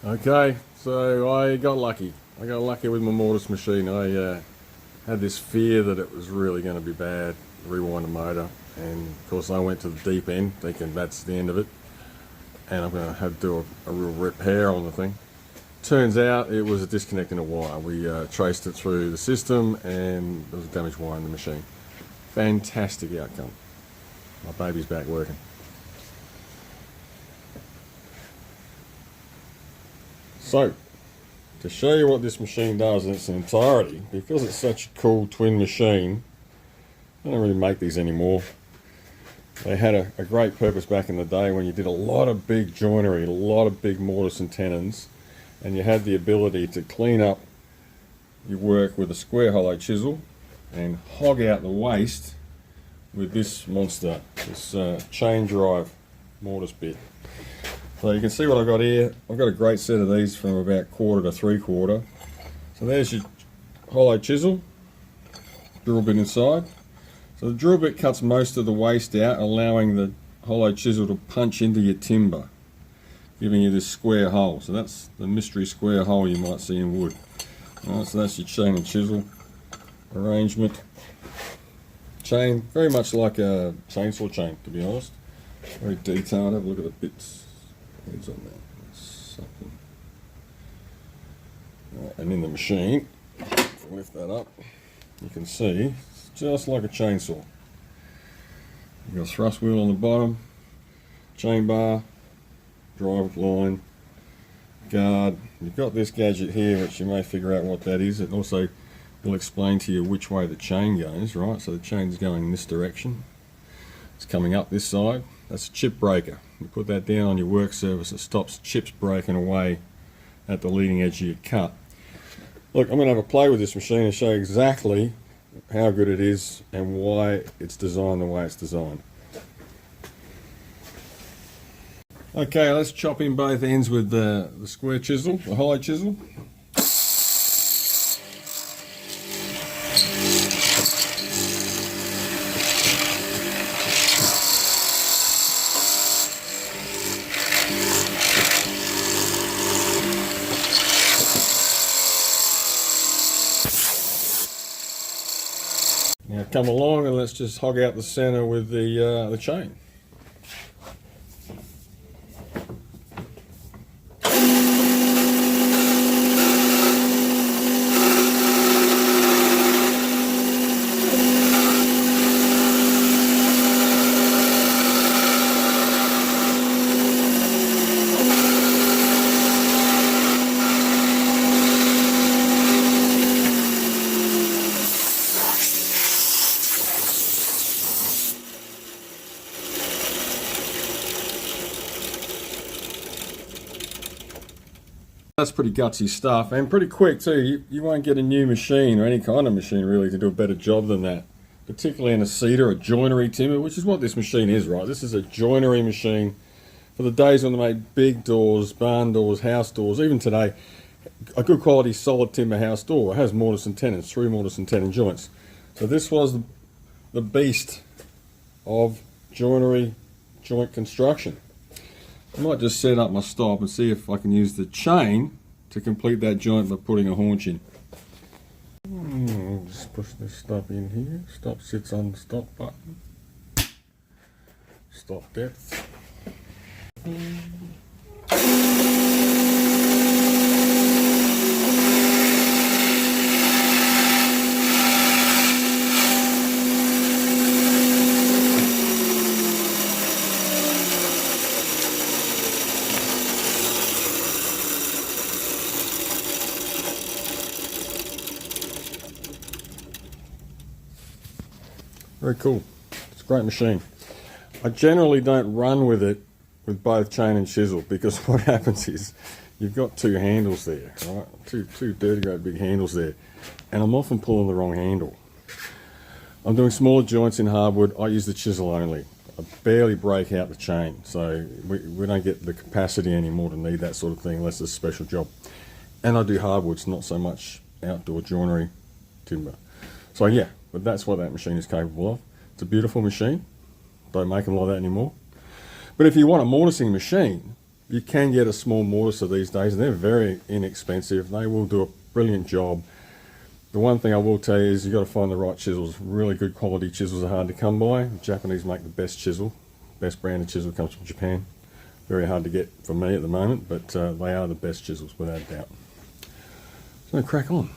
Okay, so I got lucky. I got lucky with my mortise machine. I had this fear that it was really going to be bad, rewind the motor, and of course I went to the deep end thinking that's the end of it and I'm going to have to do a real repair on the thing. Turns out it was a disconnect in a wire. We traced it through the system and there was a damaged wire in the machine. Fantastic outcome. My baby's back working. So, to show you what this machine does in its entirety, because it's such a cool twin machine, I don't really make these anymore. They had a great purpose back in the day when you did a lot of big joinery, a lot of big mortise and tenons, and you had the ability to clean up your work with a square hollow chisel and hog out the waste with this monster, this chain drive mortise bit. So you can see what I've got here. I've got a great set of these from about 1/4 to 3/4. So there's your hollow chisel, drill bit inside. So the drill bit cuts most of the waste out, allowing the hollow chisel to punch into your timber, giving you this square hole. So that's the mystery square hole you might see in wood. Alright, so that's your chain and chisel arrangement. Chain, very much like a chainsaw chain, to be honest. Very detailed. Have a look at the bits. Heads on that. Something. Right, and in the machine, if I lift that up, you can see it's just like a chainsaw. You've got a thrust wheel on the bottom, chain bar, drive line, guard. You've got this gadget here, which you may figure out what that is. It also will explain to you which way the chain goes, right? So the chain's going in this direction. It's coming up this side. That's a chip breaker. You put that down on your work surface, it stops chips breaking away at the leading edge of your cut. Look, I'm going to have a play with this machine and show you exactly how good it is and why it's designed the way it's designed. Okay, let's chop in both ends with the square chisel, the hollow chisel. Now come along and let's just hog out the center with the chain. That's pretty gutsy stuff and pretty quick too. You won't get a new machine or any kind of machine really to do a better job than that, particularly in a cedar, a joinery timber, which is what this machine is, right? This is a joinery machine for the days when they made big doors, barn doors, house doors. Even today, a good quality solid timber house door has mortise and tenons, 3 mortise and tenon joints. So this was the beast of joinery joint construction. I might just set up my stop and see if I can use the chain to complete that joint by putting a haunch in. Just push this stop in here. Stop sits on the stop button. Stop depth. Very cool. It's a great machine. I generally don't run with it with both chain and chisel because what happens is you've got 2 handles there, right? Two dirty great big handles there, and I'm often pulling the wrong handle. I'm doing smaller joints in hardwood. I use the chisel only. I barely break out the chain, so we don't get the capacity anymore to need that sort of thing unless it's a special job. And I do hardwoods, not so much outdoor joinery timber. So yeah, but that's what that machine is capable of. It's a beautiful machine. Don't make them like that anymore. But if you want a mortising machine, You can get a small mortiser these days, and they're very inexpensive. They will do a brilliant job. The one thing I will tell you is you've got to find the right chisels. Really good quality chisels are hard to come by. The Japanese make the best chisel. Best brand of chisel comes from Japan. Very hard to get for me at the moment, but they are the best chisels without a doubt. So crack on.